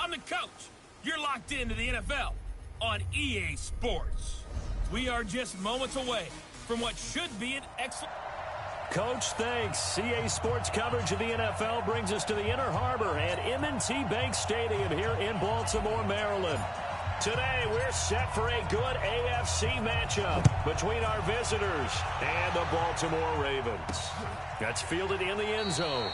I'm the coach. You're locked into the NFL on EA Sports. We are just moments away from what should be an excellent... Coach, thanks. EA Sports coverage of the NFL brings us to the Inner Harbor at M&T Bank Stadium here in Baltimore, Maryland. Today, we're set for a good AFC matchup between our visitors and the Baltimore Ravens. That's fielded in the end zone.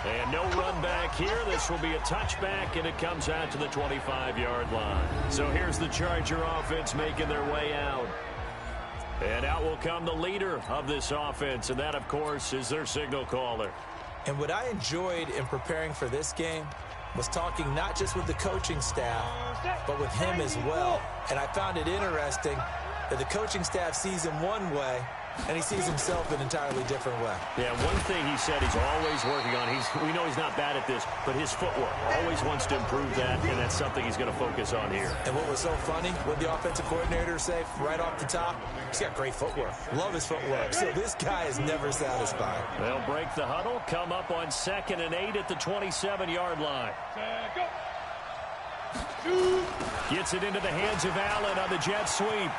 And no run back here. This will be a touchback, and it comes out to the 25-yard line. So here's the Charger offense making their way out. And out will come the leader of this offense, and that, of course, is their signal caller. And what I enjoyed in preparing for this game was talking not just with the coaching staff, but with him as well. And I found it interesting that the coaching staff sees him one way, and he sees himself an entirely different way. Yeah, one thing he said he's always working on, we know he's not bad at this, but his footwork, always wants to improve that, and that's something he's going to focus on here. And what was so funny, what the offensive coordinator say right off the top, he's got great footwork. Love his footwork. So this guy is never satisfied. They'll break the huddle, come up on 2nd and 8 at the 27-yard line. Gets it into the hands of Allen on the jet sweep.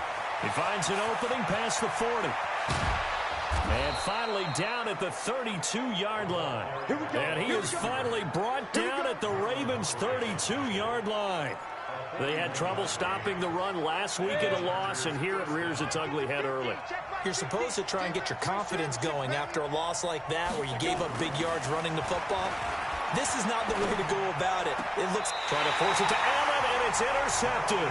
He finds an opening past the 40. And finally down at the 32-yard line. And he is finally brought down at the Ravens' 32-yard line. They had trouble stopping the run last week in a loss, and here it rears its ugly head early. You're supposed to try and get your confidence going after a loss like that where you gave up big yards running the football. This is not the way to go about it. It looks... Trying to force it to Allen, and it's intercepted.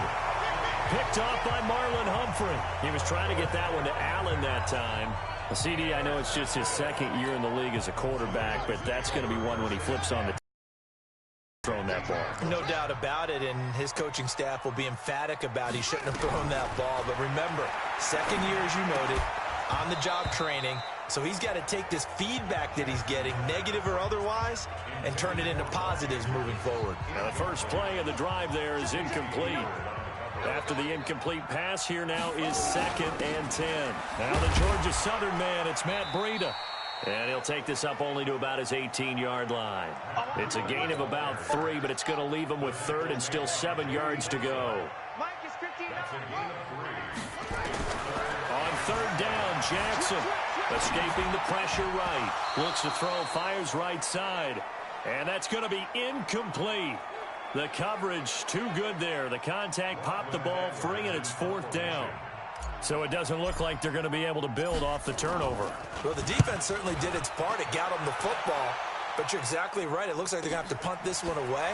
Picked off by Marlon Humphrey. He was trying to get that one to Allen that time. CD, I know it's just his 2nd year in the league as a quarterback, but that's going to be one when he flips on the throwing that ball. No doubt about it, and his coaching staff will be emphatic about he shouldn't have thrown that ball. But remember, 2nd year, as you noted, on-the-job training. So he's got to take this feedback that he's getting, negative or otherwise, and turn it into positives moving forward. Now, the first play of the drive there is incomplete. After the incomplete pass, here now is 2nd and 10. Now the Georgia Southern man, it's Matt Breida. And he'll take this up only to about his 18-yard line. It's a gain of about 3, but it's going to leave him with 3rd and still 7 yards to go. On 3rd down, Jackson escaping the pressure right. Looks to throw, fires right side. And that's going to be incomplete. The coverage too good there. The contact popped the ball free, and it's 4th down. So it doesn't look like they're going to be able to build off the turnover. Well, the defense certainly did its part. It got them the football. But you're exactly right. It looks like they're going to have to punt this one away.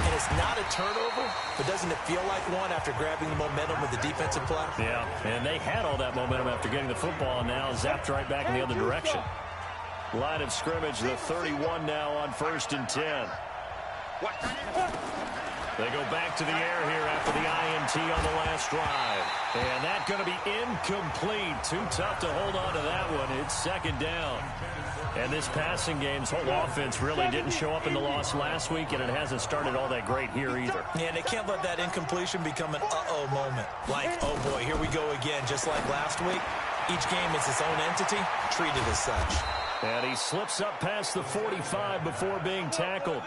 And it's not a turnover, but doesn't it feel like one after grabbing the momentum with the defensive play? Yeah, and they had all that momentum after getting the football, and now zapped right back in the other direction. Line of scrimmage, the 31 now on 1st and 10. They go back to the air here after the INT on the last drive. And that's going to be incomplete. Too tough to hold on to that one. It's 2nd down. And this passing game's whole offense really didn't show up in the loss last week, and it hasn't started all that great here either. Yeah, and they can't let that incompletion become an uh-oh moment. Like, oh boy, here we go again, just like last week. Each game is its own entity, treated as such. And he slips up past the 45 before being tackled.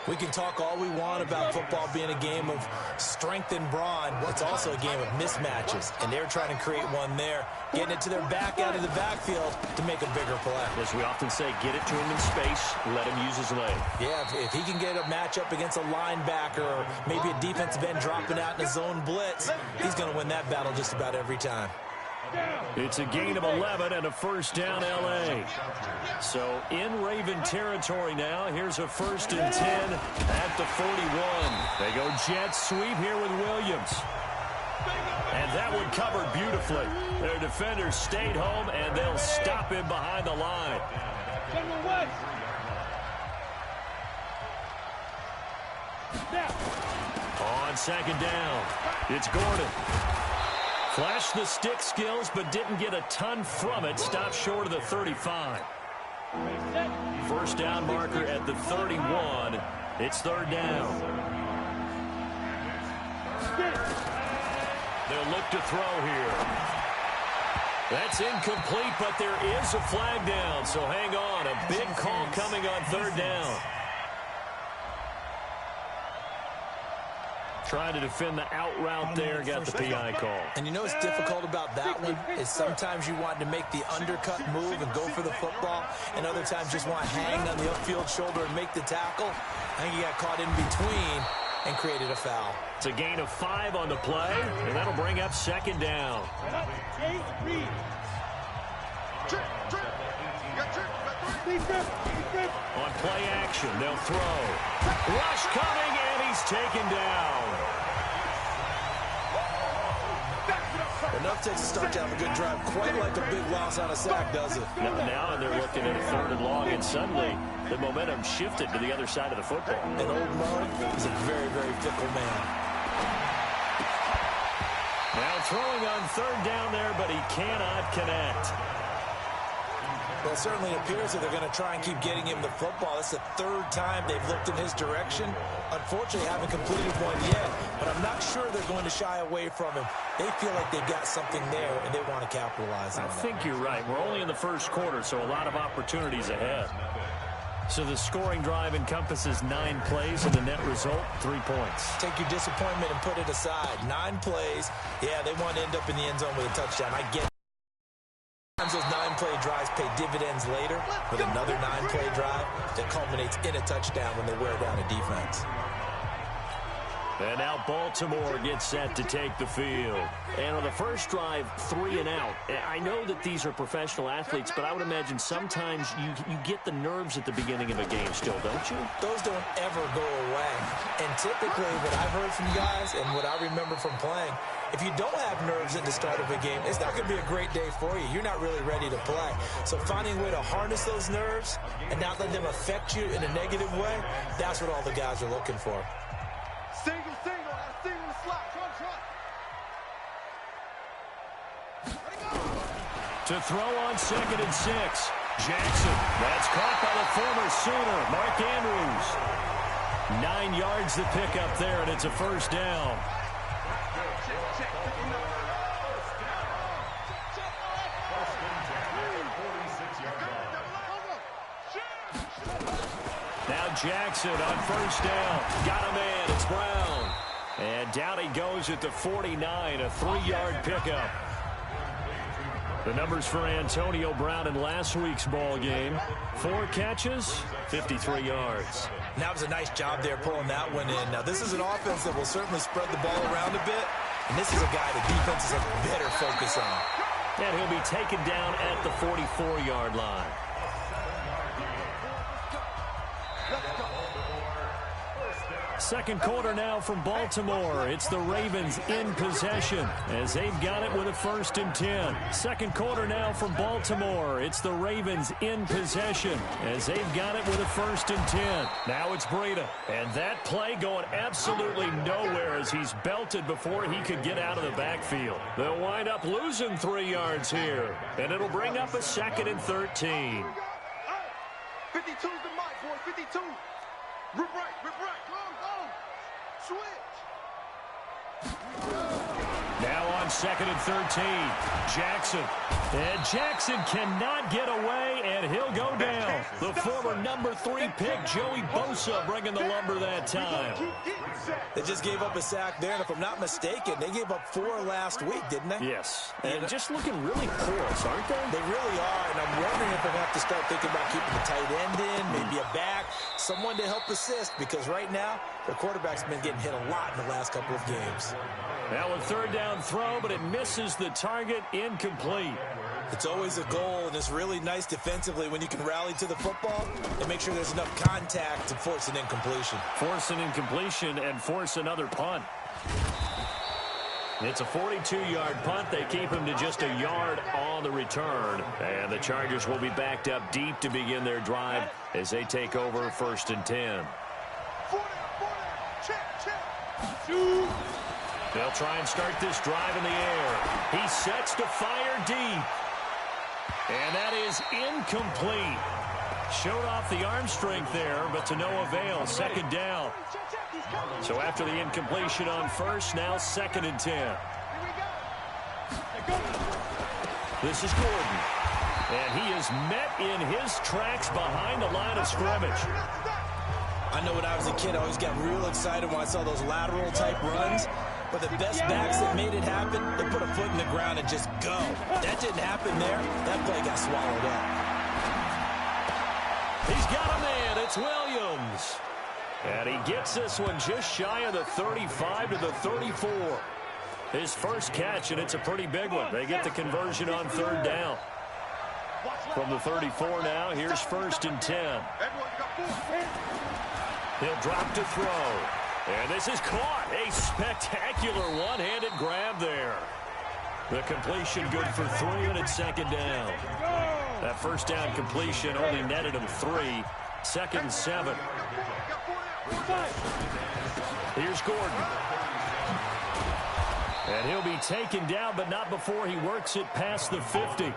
We can talk all we want about football being a game of strength and brawn. It's also a game of mismatches, and they're trying to create one there, getting it to their back out of the backfield to make a bigger play. As we often say, get it to him in space, let him use his leg. Yeah, if he can get a matchup against a linebacker or maybe a defensive end dropping out in a zone blitz, he's going to win that battle just about every time. It's a gain of 11 and a 1st down L.A. So in Raven territory now. Here's a 1st and 10 at the 41. They go jet sweep here with Williams. And that one covered beautifully. Their defenders stayed home, and they'll stop him behind the line. On 2nd down, it's Gordon. Flashed the stick skills, but didn't get a ton from it. Stopped short of the 35. 1st down marker at the 31. It's 3rd down. They'll look to throw here. That's incomplete, but there is a flag down, so hang on. A big call coming on 3rd down. Trying to defend the out route there, got the PI call. And you know what's difficult about that one is sometimes you want to make the undercut move and go for the football, and other times just want to hang on the upfield shoulder and make the tackle. I think he got caught in between and created a foul. It's a gain of 5 on the play, and that'll bring up second down. On play action, they'll throw. Rush coming, and he's taken down. Enough takes a start to have a good drive, quite like a big loss on a sack, does it? Now they're looking at a 3rd and long, and suddenly the momentum shifted to the other side of the football. And old Mo is a very, very fickle man. Now throwing on 3rd down there, but he cannot connect. Well, it certainly appears that they're going to try and keep getting him the football. It's the 3rd time they've looked in his direction. Unfortunately, haven't completed one yet, but I'm not sure they're going to shy away from him. They feel like they've got something there, and they want to capitalize on that. I think you're right. We're only in the 1st quarter, so a lot of opportunities ahead. So the scoring drive encompasses 9 plays, and the net result, 3 points. Take your disappointment and put it aside. 9 plays. Yeah, they want to end up in the end zone with a touchdown. I get it. Sometimes those 9-play drives pay dividends later with another 9-play drive that culminates in a touchdown when they wear down a defense. And now Baltimore gets set to take the field. And on the first drive, 3 and out. I know that these are professional athletes, but I would imagine sometimes you get the nerves at the beginning of a game still, don't you? Those don't ever go away. And typically what I've heard from guys and what I remember from playing, if you don't have nerves at the start of a game, it's not going to be a great day for you. You're not really ready to play. So finding a way to harness those nerves and not let them affect you in a negative way, that's what all the guys are looking for. Single, single slot, front. To throw on 2nd and 6. Jackson. That's caught by the former Sooner, Mark Andrews. 9 yards to pick up there, and it's a 1st down. Now Jackson on 1st down. Got a man. It's Brown. And down he goes at the 49, a 3-yard pickup. The numbers for Antonio Brown in last week's ball game. 4 catches, 53 yards. And that was a nice job there pulling that one in. Now, this is an offense that will certainly spread the ball around a bit. And this is a guy the defenses have better focus on. And he'll be taken down at the 44-yard line. Second quarter now from Baltimore. It's the Ravens in possession as they've got it with a 1st and 10. Second quarter now from Baltimore. It's the Ravens in possession as they've got it with a 1st and 10. Now it's Breida. And that play going absolutely nowhere as he's belted before he could get out of the backfield. They'll wind up losing 3 yards here. And it'll bring up a 2nd and 13. 52's the mic, boy. 52. Rip right. Go. Switch. Now on 2nd and 13. Jackson. And Jackson cannot get away, and he'll go down. The former number 3 pick, Joey Bosa, bringing the lumber that time. They just gave up a sack there, and if I'm not mistaken, they gave up 4 last week, didn't they? Yes. And just looking really porous, aren't they? They really are, and I'm wondering if they're going to have to start thinking about keeping the tight end in, maybe a back, someone to help assist, because right now, their quarterback's been getting hit a lot in the last couple of games. Now a 3rd down throw, but it misses the target, incomplete. It's always a goal, and it's really nice defensively when you can rally to the football and make sure there's enough contact to force an incompletion. Force an incompletion and force another punt. It's a 42-yard punt. They keep him to just a yard on the return. And the Chargers will be backed up deep to begin their drive as they take over 1st and 10. They'll try and start this drive in the air. He sets to fire deep. And that is incomplete. Showed off the arm strength there, but to no avail. 2nd down. So after the incompletion on 1st, now 2nd and 10. This is Gordon. And he is met in his tracks behind the line of scrimmage. I know when I was a kid, I always got real excited when I saw those lateral-type runs. But the best backs that made it happen, they put a foot in the ground and just go. That didn't happen there. That play got swallowed up. He's got a man. It's Williams. And he gets this one just shy of the 35 to the 34. His first catch, and it's a pretty big one. They get the conversion on third down. From the 34 now, here's 1st and 10. He'll drop to throw. And this is caught. A spectacular one-handed grab there. The completion good for 3, and it's 2nd down. That first down completion only netted him 3. 2nd and 7. Here's Gordon. And he'll be taken down, but not before he works it past the 50.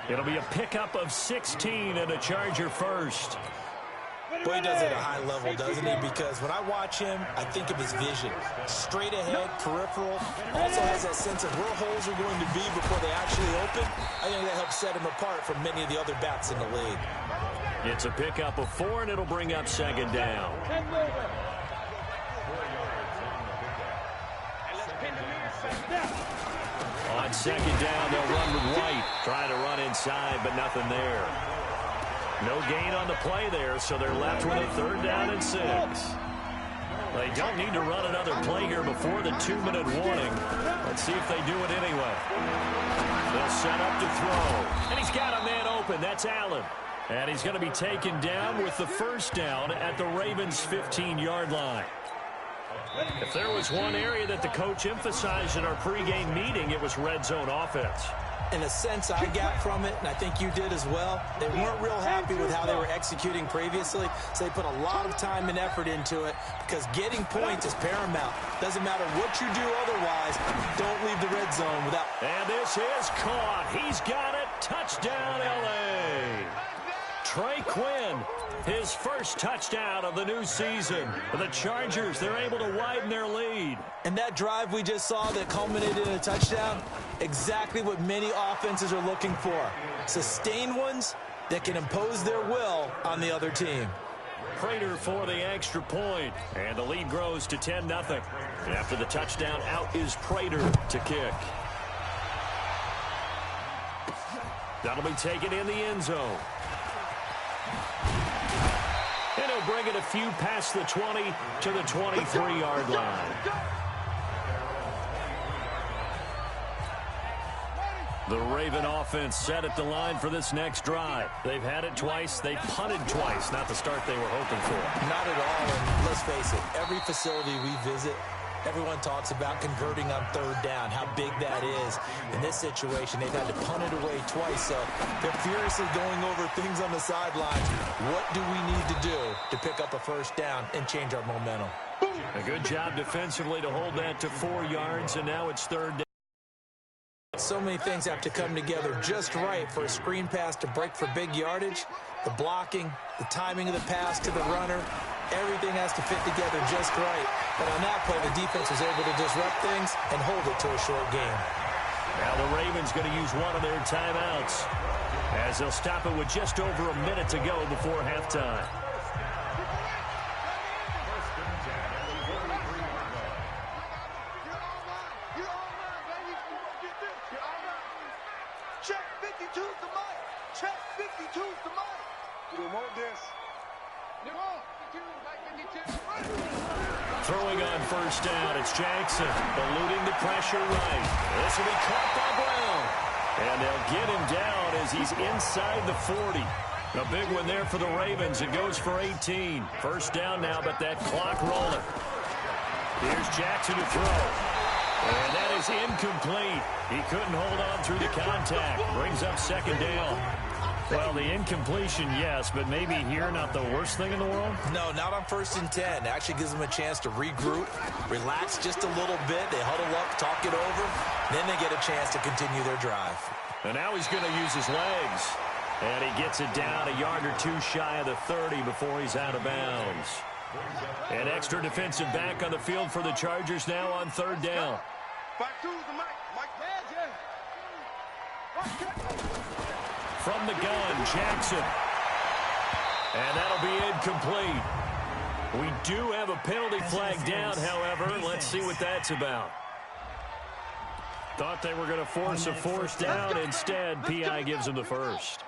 It'll be a pickup of 16 and a Charger first. Boy, he does it at a high level, doesn't he? Because when I watch him, I think of his vision. Straight ahead, peripheral. Also has that sense of where holes are going to be before they actually open. I think that helps set him apart from many of the other backs in the league. It's a pickup of 4, and it'll bring up 2nd down. On 2nd down, they'll run with White. Trying to run inside, but nothing there. No gain on the play there, so they're left with a 3rd down and 6. They don't need to run another play here before the 2-minute warning. Let's see if they do it anyway. They'll set up to throw. And he's got a man open. That's Allen. And he's going to be taken down with the 1st down at the Ravens' 15-yard line. If there was one area that the coach emphasized in our pregame meeting, it was red zone offense. In a sense, I got from it, and I think you did as well, they weren't real happy with how they were executing previously, so they put a lot of time and effort into it because getting points is paramount. Doesn't matter what you do otherwise, don't leave the red zone without... And this is caught. He's got it. Touchdown, L.A. Trey Quinn, his first touchdown of the new season. For the Chargers, they're able to widen their lead. And that drive we just saw that culminated in a touchdown, exactly what many offenses are looking for. Sustained ones that can impose their will on the other team. Prater for the extra point, and the lead grows to 10-0. After the touchdown, out is Prater to kick. That'll be taken in the end zone. And he'll bring it a few past the 20 to the 23-yard line. The Raven offense set at the line for this next drive. They've had it twice. They punted twice. Not the start they were hoping for. Not at all. And let's face it, every facility we visit, everyone talks about converting on 3rd down, how big that is. In this situation, they've had to punt it away twice, so they're furiously going over things on the sidelines. What do we need to do to pick up a 1st down and change our momentum? A good job defensively to hold that to 4 yards, and now it's 3rd down. So many things have to come together just right for a screen pass to break for big yardage. The blocking, the timing of the pass to the runner, everything has to fit together just right. But on that play, the defense was able to disrupt things and hold it to a short game. Now the Ravens going to use one of their timeouts as they'll stop it with just over a minute to go before halftime. Check 52's the mic. Check 52's the mic. You don't want this. Throwing on 1st down, it's Jackson, eluding the pressure right. This will be caught by Brown. And they'll get him down as he's inside the 40. A big one there for the Ravens. It goes for 18. 1st down now, but that clock rolling. Here's Jackson to throw. And that is incomplete. He couldn't hold on through the contact. Brings up 2nd down. Well, the incompletion, yes, but maybe here not the worst thing in the world? No, not on 1st and 10. It actually gives them a chance to regroup, relax just a little bit. They huddle up, talk it over. Then they get a chance to continue their drive. And now he's going to use his legs. And he gets it down a yard or two shy of the 30 before he's out of bounds. An extra defensive back on the field for the Chargers now on 3rd down. From the gun, Jackson. And that'll be incomplete. We do have a penalty flag down, however. Let's see what that's about. Thought they were going to force a fourth down. Instead, P.I. gives them the first.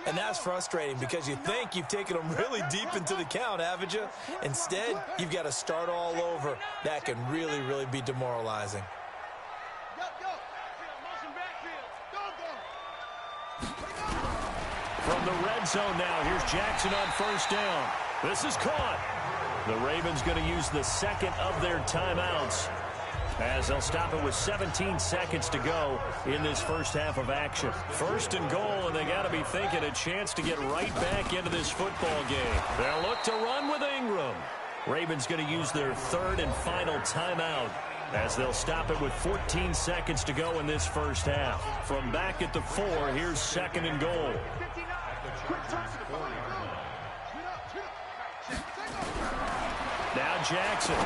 And that's frustrating because you think you've taken them really deep into the count, haven't you? Instead, you've got to start all over. That can really, really be demoralizing. From the red zone now, here's Jackson on first down. This is caught. The Ravens going to use the second of their timeouts as they'll stop it with 17 seconds to go in this first half of action. First and goal, and they got to be thinking a chance to get right back into this football game. They'll look to run with Ingram. Ravens going to use their third and final timeout as they'll stop it with 14 seconds to go in this first half. From back at the 4, here's second and goal. Now Jackson.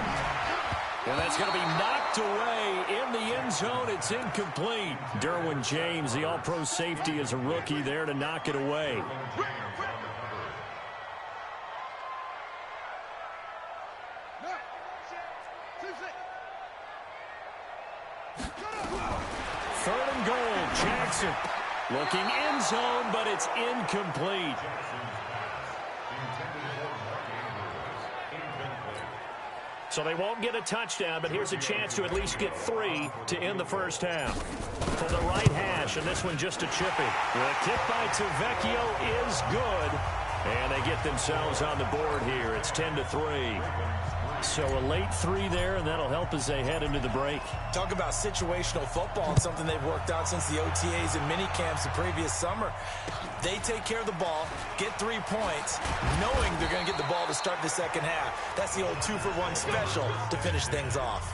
And that's going to be knocked away in the end zone. It's incomplete. Derwin James, the all-pro safety, is a rookie there to knock it away. Third and goal, Jackson. Looking end zone, but it's incomplete. So they won't get a touchdown, but here's a chance to at least get 3 to end the first half. From the right hash, and this one just a chippy. The kick by Tavecchio is good, and they get themselves on the board here. It's 10-3. So a late 3 there, and that'll help as they head into the break. Talk about situational football and something they've worked out since the OTAs and mini camps the previous summer. They take care of the ball, get 3 points, knowing they're going to get the ball to start the second half. That's the old 2-for-1 special to finish things off.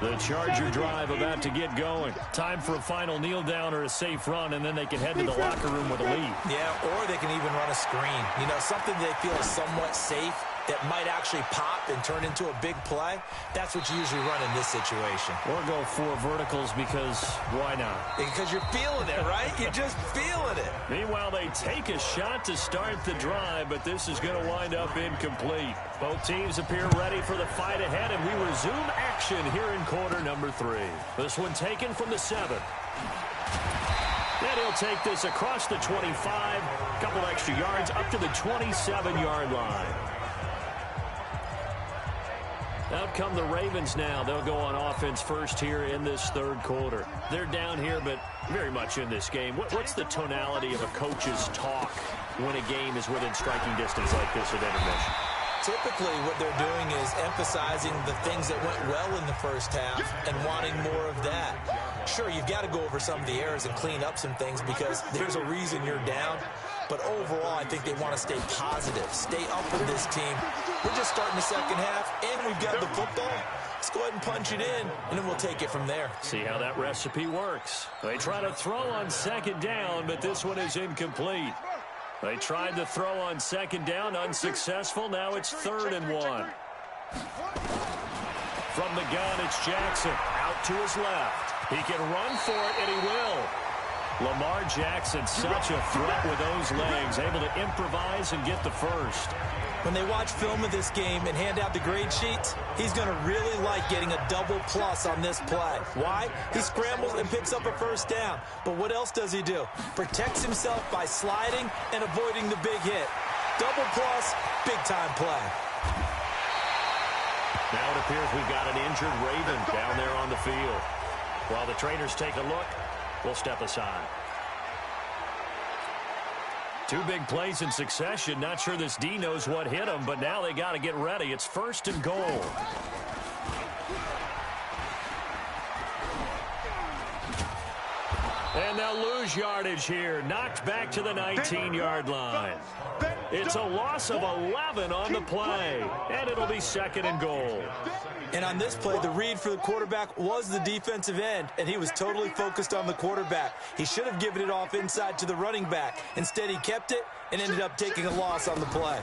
The Charger drive about to get going. Time for a final kneel down or a safe run, and then they can head to the locker room with a lead. Yeah, or they can even run a screen. You know, something they feel is somewhat safe that might actually pop and turn into a big play. That's what you usually run in this situation. Or go 4 verticals because why not? Because you're feeling it, right? You're just feeling it. Meanwhile, they take a shot to start the drive, but this is going to wind up incomplete. Both teams appear ready for the fight ahead, and we resume action here in quarter number 3. This one taken from the 7. And he'll take this across the 25, a couple extra yards up to the 27-yard line. Out come the Ravens now. They'll go on offense first here in this third quarter. They're down here, but very much in this game. What's the tonality of a coach's talk when a game is within striking distance like this at intermission? Typically, what they're doing is emphasizing the things that went well in the first half and wanting more of that. Sure, you've got to go over some of the errors and clean up some things because there's a reason you're down. But overall, I think they want to stay positive, stay up with this team. We're just starting the second half, and we've got the football. Let's go ahead and punch it in, and then we'll take it from there. See how that recipe works. They try to throw on second down, but this one is incomplete. They tried to throw on second down, unsuccessful. Now it's 3rd and 1. From the gun, it's Jackson. Out to his left. He can run for it, and he will. Lamar Jackson, such a threat with those legs, able to improvise and get the first. When they watch film of this game and hand out the grade sheets, he's going to really like getting a double plus on this play. Why? He scrambles and picks up a first down. But what else does he do? Protects himself by sliding and avoiding the big hit. Double plus, big-time play. Now it appears we've got an injured Raven down there on the field. While the trainers take a look, we'll step aside. 2 big plays in succession. Not sure this D knows what hit him, but now they got to get ready. It's 1st and goal. And they'll lose yardage here. Knocked back to the 19-yard line. It's a loss of 11 on the play, and it'll be 2nd and goal. And on this play, the read for the quarterback was the defensive end, and he was totally focused on the quarterback. He should have given it off inside to the running back. Instead, he kept it and ended up taking a loss on the play.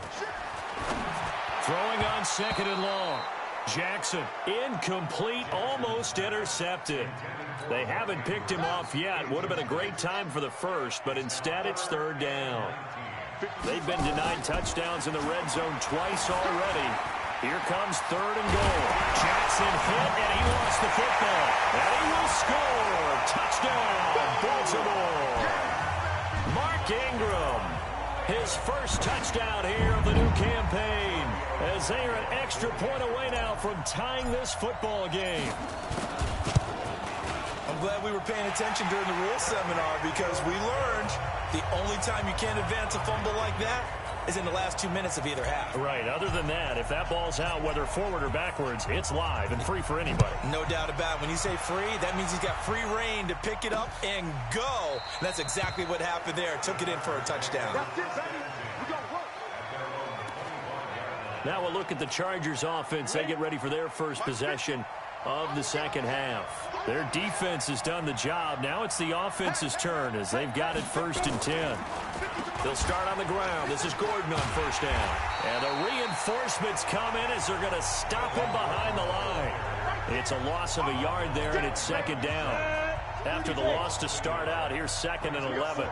Throwing on 2nd and long. Jackson, incomplete, almost intercepted. They haven't picked him off yet. Would have been a great time for the first, but instead it's 3rd down. They've been denied touchdowns in the red zone twice already. Here comes 3rd and goal. Jackson hit, and he lost the football. And he will score. Touchdown, Baltimore. Mark Ingram, his first touchdown here of the new campaign, as they are an extra point away now from tying this football game. I'm glad we were paying attention during the rules seminar, because we learned the only time you can't advance a fumble like that is in the last 2 minutes of either half. Right. Other than that, if that ball's out, whether forward or backwards, it's live and free for anybody. No doubt about it. When you say free, that means he's got free reign to pick it up and go. And that's exactly what happened there. Took it in for a touchdown. Now we'll look at the Chargers offense. They get ready for their first possession of the second half. Their defense has done the job. Now it's the offense's turn, as they've got it 1st and 10. They'll start on the ground. This is Gordon on 1st down. And the reinforcements come in as they're going to stop him behind the line. It's a loss of a yard there, and it's 2nd down. After the loss to start out, here's 2nd and 11.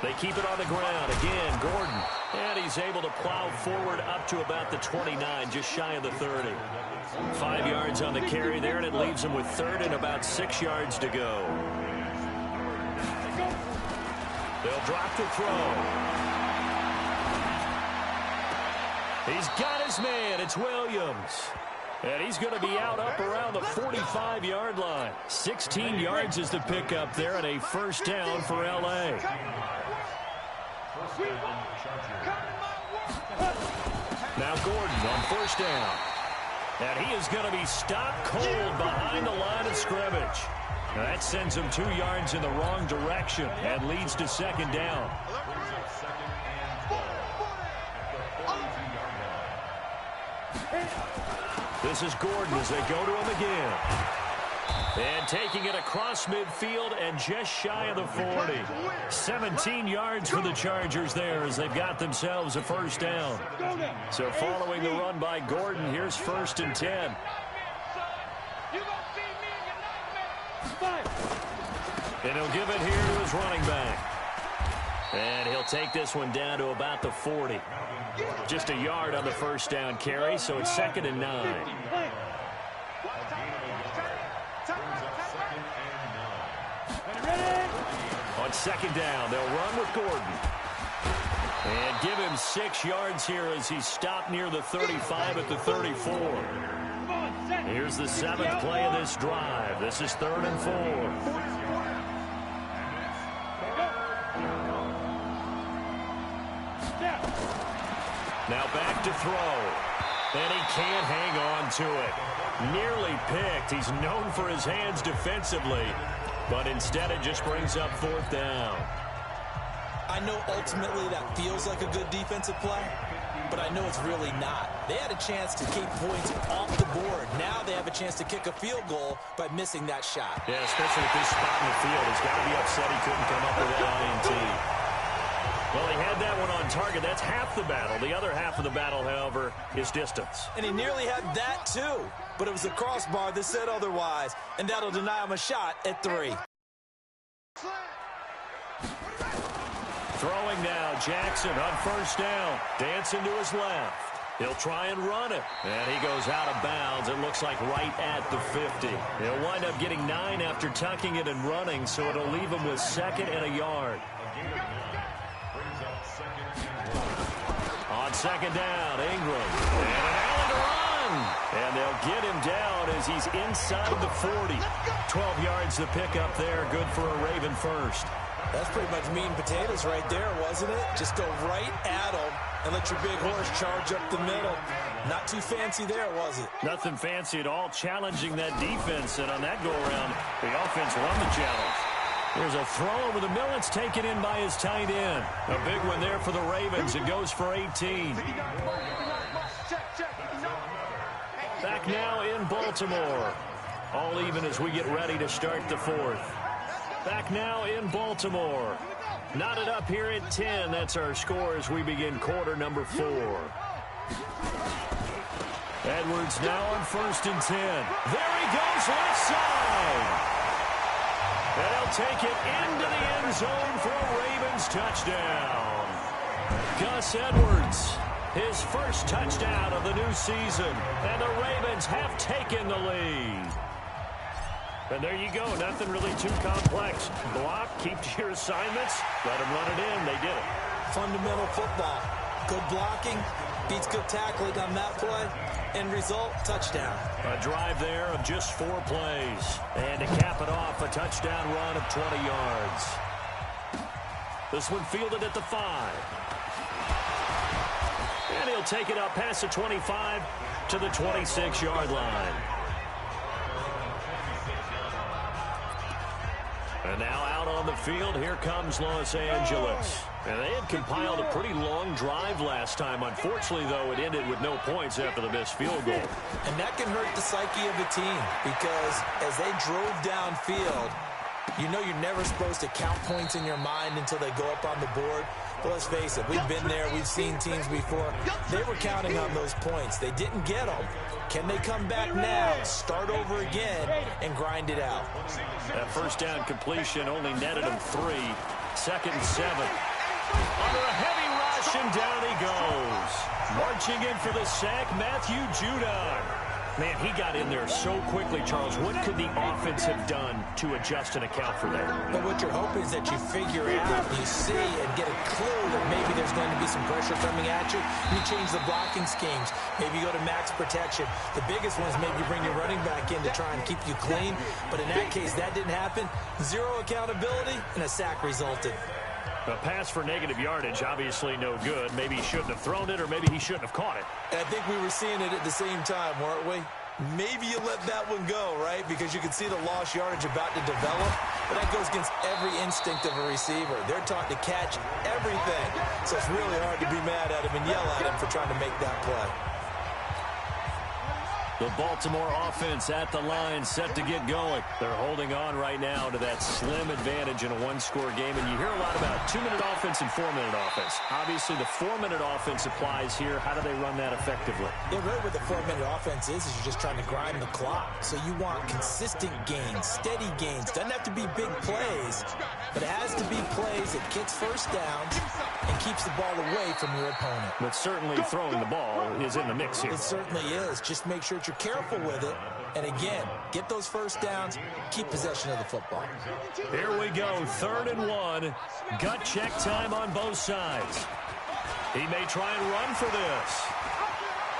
They keep it on the ground. Again, Gordon. And he's able to plow forward up to about the 29, just shy of the 30. 5 yards on the carry there, and it leaves him with 3rd and about 6 yards to go. They'll drop to throw. He's got his man. It's Williams. And he's going to be out up around the 45-yard line. 16 yards is the pickup there, and a 1st down for L.A. Now Gordon on 1st down. And he is going to be stopped cold behind the line of scrimmage. Now that sends him 2 yards in the wrong direction and leads to 2nd down. This is Gordon as they go to him again. And taking it across midfield and just shy of the 40. 17 yards for the Chargers there as they've got themselves a 1st down. So following the run by Gordon, here's 1st and 10. And he'll give it here to his running back. And he'll take this one down to about the 40. Just a yard on the 1st down carry, so it's 2nd and 9. On 2nd down, they'll run with Gordon. And give him 6 yards here as he's stopped near the 35 at the 34. Here's the 7th play of this drive. This is 3rd and 4. Now back to throw. And he can't hang on to it. Nearly picked. He's known for his hands defensively. But instead it just brings up 4th down. I know ultimately that feels like a good defensive play, but I know it's really not. They had a chance to keep points off the board. Now they have a chance to kick a field goal by missing that shot. Yeah, especially at this spot in the field. He's got to be upset he couldn't come up with that INT. Well, he had that one on target. That's half the battle. The other half of the battle, however, is distance. And he nearly had that, too. But it was the crossbar that said otherwise, and that'll deny him a shot at 3. Throwing now, Jackson on 1st down. Dancing to his left. He'll try and run it. And he goes out of bounds. It looks like right at the 50. He'll wind up getting 9 after tucking it and running, so it'll leave him with 2nd and a yard. On 2nd down, Ingram. And an alley to run. And they'll get him down as he's inside the 40. 12 yards to pick up there. Good for a Raven 1st. That's pretty much meat and potatoes right there, wasn't it? Just go right at him and let your big horse charge up the middle. Not too fancy there, was it? Nothing fancy at all, challenging that defense. And on that go-around, the offense won the challenge. There's a throw over the middle. It's taken in by his tight end. A big one there for the Ravens. It goes for 18. Back now in Baltimore. All even as we get ready to start the 4th. Back now in Baltimore. Knotted up here at 10. That's our score as we begin quarter number 4. Edwards now on 1st and 10. There he goes, left side. And he'll take it into the end zone for a Ravens touchdown. Gus Edwards, his first touchdown of the new season, and the Ravens have taken the lead. And there you go, nothing really too complex. Block, keep to your assignments, let them run it in. They did it. Fundamental football. Good blocking beats good tackling on that play. End result, touchdown. A drive there of just 4 plays. And to cap it off, a touchdown run of 20 yards. This one fielded at the 5. And he'll take it up past the 25 to the 26-yard line. And now out on the field, here comes Los Angeles. And they had compiled a pretty long drive last time. Unfortunately, though, it ended with no points after the missed field goal. And that can hurt the psyche of a team because as they drove downfield, you know you're never supposed to count points in your mind until they go up on the board. But let's face it, we've been there. We've seen teams before. They were counting on those points. They didn't get them. Can they come back now, start over again, and grind it out? That first down completion only netted them 3. 2nd and 7. Under a heavy rush, and down he goes. Marching in for the sack, Matthew Judon. Man, he got in there so quickly, Charles. What could the offense have done to adjust and account for that? But what you're hoping is that you figure out, you see, and get a clue that maybe there's going to be some pressure coming at you. You change the blocking schemes. Maybe you go to max protection. The biggest one is maybe you bring your running back in to try and keep you clean. But in that case, that didn't happen. 0 accountability, and a sack resulted. A pass for negative yardage, obviously no good. Maybe he shouldn't have thrown it, or maybe he shouldn't have caught it. I think we were seeing it at the same time, weren't we? Maybe you let that one go, right? Because you can see the lost yardage about to develop. But that goes against every instinct of a receiver. They're taught to catch everything. So it's really hard to be mad at him and yell at him for trying to make that play. The Baltimore offense at the line, set to get going. They're holding on right now to that slim advantage in a one-score game. And you hear a lot about 2-minute offense and 4-minute offense. Obviously, the 4-minute offense applies here. How do they run that effectively? Yeah, really what the 4-minute offense is you're just trying to grind the clock. So you want consistent gains, steady gains. Doesn't have to be big plays, but it has to be plays that gets first downs and keeps the ball away from your opponent. But certainly throwing the ball is in the mix here. It certainly is. Just make sure you're careful with it. And again, get those first downs, keep possession of the football. Here we go, 3rd and 1. Gut check time on both sides. He may try and run for this.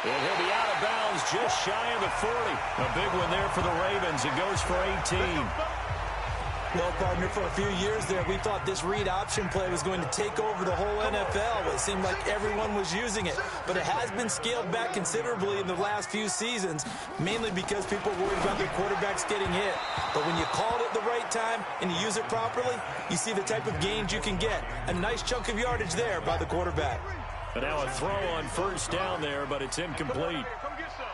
And he'll be out of bounds just shy of the 40. A big one there for the Ravens. It goes for 18. Well, partner, for a few years there, we thought this read option play was going to take over the whole NFL. It seemed like everyone was using it. But it has been scaled back considerably in the last few seasons, mainly because people are worried about their quarterbacks getting hit. But when you call it at the right time and you use it properly, you see the type of gains you can get. A nice chunk of yardage there by the quarterback. But now a throw on first down there, but it's incomplete. Come get some.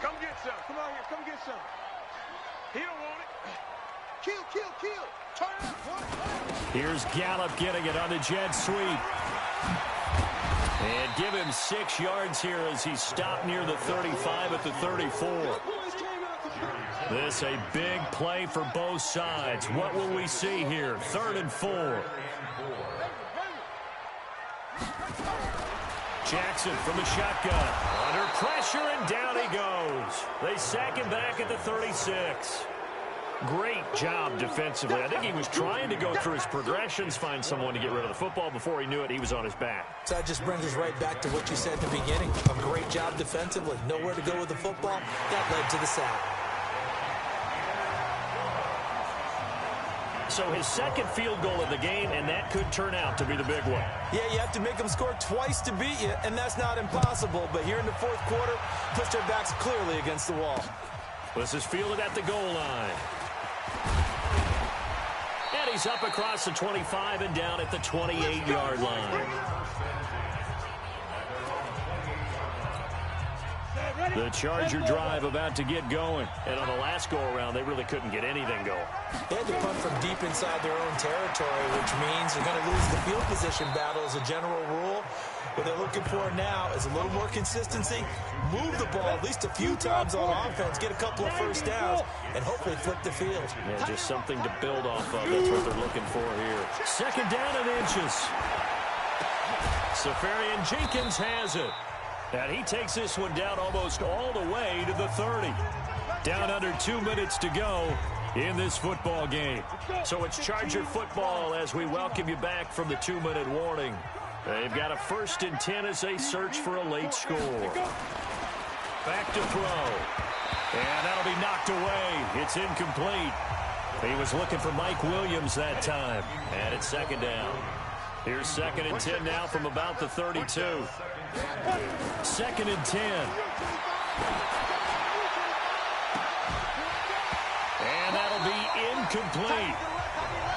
Come get some. Come out here. Come get some. He don't want it. Kill, kill, kill. Turn up. Here's Gallup getting it on the jet sweep. And give him 6 yards here as he stopped near the 35 at the 34. This a big play for both sides. What will we see here? 3rd and 4. Jackson from the shotgun. Under pressure, and down he goes. They sack him back at the 36. Great job defensively. I think he was trying to go through his progressions, find someone to get rid of the football. Before he knew it, he was on his back. So that just brings us right back to what you said in the beginning. A great job defensively. Nowhere to go with the football. That led to the sack. So his 2nd field goal of the game, and that could turn out to be the big one. Yeah, you have to make them score twice to beat you, and that's not impossible. But here in the 4th quarter, push their backs clearly against the wall. This is fielded at the goal line. And he's up across the 25 and down at the 28-yard line. The Charger drive about to get going. And on the last go-around, they really couldn't get anything going. They had to punt from deep inside their own territory, which means you're going to lose the field position battle as a general rule. What they're looking for now is a little more consistency, move the ball at least a few times on offense, get a couple of first downs, and hopefully flip the field. Yeah, just something to build off of. That's what they're looking for here. Second down and inches. Safarian Jenkins has it. And he takes this one down almost all the way to the 30. Down under 2 minutes to go in this football game. So it's Charger football as we welcome you back from the 2-minute warning. They've got a 1st and 10 as they search for a late score. Back to throw. And that'll be knocked away. It's incomplete. He was looking for Mike Williams that time. And it's second down. Here's 2nd and 10 now from about the 32. 2nd and 10. And that'll be incomplete.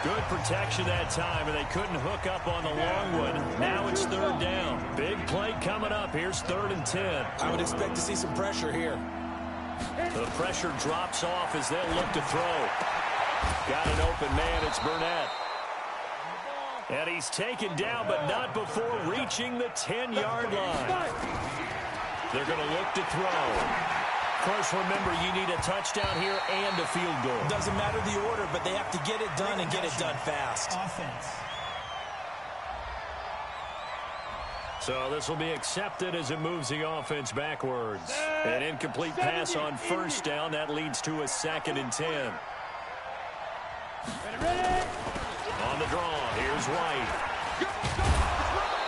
Good protection that time, and they couldn't hook up on the long one. Now it's 3rd down. Big play coming up. Here's 3rd and 10. I would expect to see some pressure here. The pressure drops off as they'll look to throw. Got an open man. It's Burnett. And he's taken down, but not before reaching the 10-yard line. They're going to look to throw. Of course, remember, you need a touchdown here and a field goal. Doesn't matter the order, but they have to get it done and get it done fast. Offense. So this will be accepted as it moves the offense backwards. An incomplete pass on 1st down. That leads to a 2nd and 10. On the draw, here's White.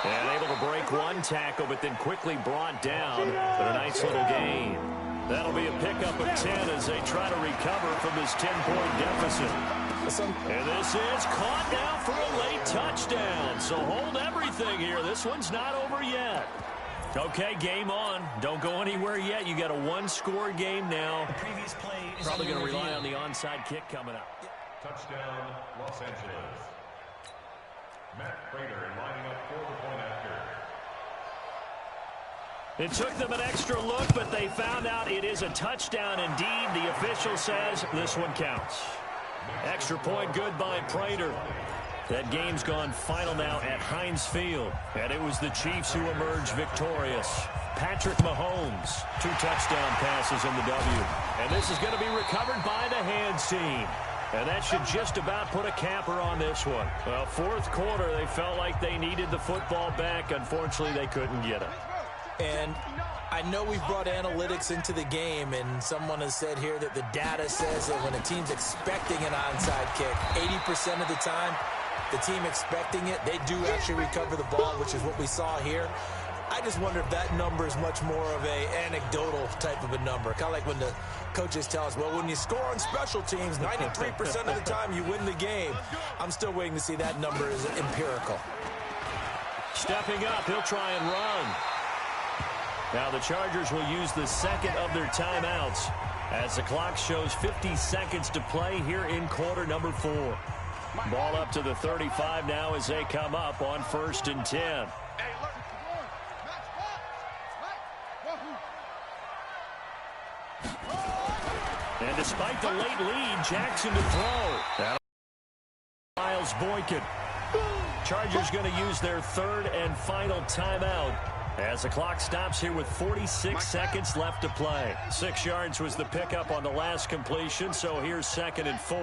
And able to break one tackle, but then quickly brought down. But a nice little gain. That'll be a pickup of 10 as they try to recover from this 10-point deficit. And this is caught now for a late touchdown. So hold everything here. This one's not over yet. Okay, game on. Don't go anywhere yet. You got a 1-score game now. The previous play is probably going to rely on the onside kick coming up. Touchdown, Los Angeles. Matt Prater lining up for the point after. It took them an extra look, but they found out it is a touchdown indeed. The official says this one counts. Extra point good by Prater. That game's gone final now at Heinz Field. And it was the Chiefs who emerged victorious. Patrick Mahomes, 2 touchdown passes in the W. And this is going to be recovered by the hands team. And that should just about put a capper on this one. Well, 4th quarter, they felt like they needed the football back. Unfortunately, they couldn't get it. And I know we've brought analytics into the game, and someone has said here that the data says that when a team's expecting an onside kick, 80% of the time, the team expecting it, they do actually recover the ball, which is what we saw here. I just wonder if that number is much more of a anecdotal type of a number. Kind of like when the coaches tell us, well, when you score on special teams, 93% of the time you win the game. I'm still waiting to see that number is empirical. Stepping up, he'll try and run. Now the Chargers will use the 2nd of their timeouts as the clock shows 50 seconds to play here in quarter number 4. Ball up to the 35 now as they come up on 1st and 10. And despite the late lead, Jackson to throw. Miles Boykin. Chargers going to use their 3rd and final timeout as the clock stops here with 46 seconds left to play. 6 yards was the pickup on the last completion, so here's 2nd and 4.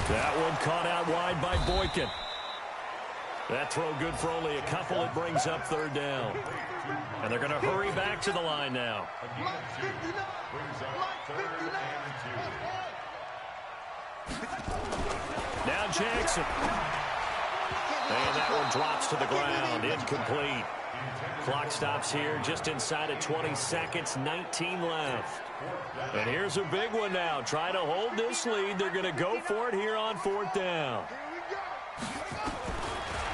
That one caught out wide by Boykin. That throw good for only a couple. It brings up 3rd down. And they're going to hurry back to the line now. Now Jackson. And that one drops to the ground. Incomplete. Clock stops here just inside of 20 seconds. 19 left. And here's a big one now. Try to hold this lead. They're going to go for it here on 4th down.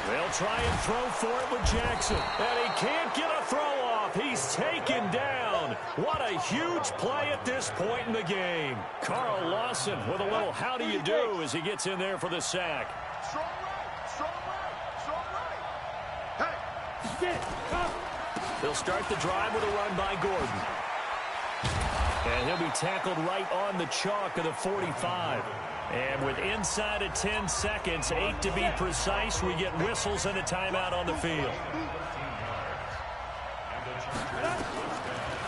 They'll try and throw for it with Jackson. And he can't get a throw off. He's taken down. What a huge play at this point in the game. Carl Lawson with a little how do you do as he gets in there for the sack. Strong right, strong right, strong right. Hey, They'll start the drive with a run by Gordon. And he'll be tackled right on the chalk of the 45. And with inside of 10 seconds, 8 to be precise, we get whistles and a timeout on the field.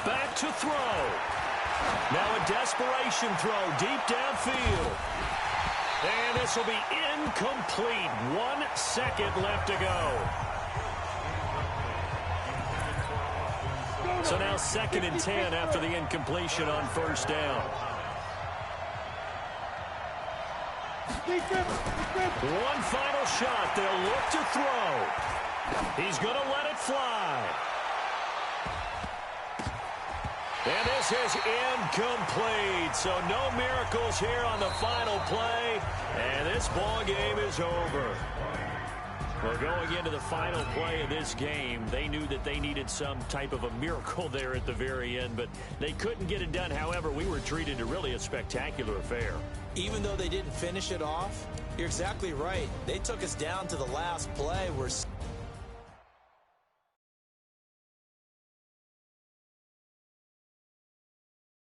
Back to throw. Now a desperation throw deep downfield. And this will be incomplete. 1 second left to go. So now 2nd and 10 after the incompletion on first down. One final shot. They'll look to throw. He's going to let it fly. And this is incomplete. So no miracles here on the final play. And this ball game is over. Well, going into the final play of this game, they knew that they needed some type of a miracle there at the very end, but they couldn't get it done. However, we were treated to really a spectacular affair. Even though they didn't finish it off, you're exactly right. They took us down to the last play.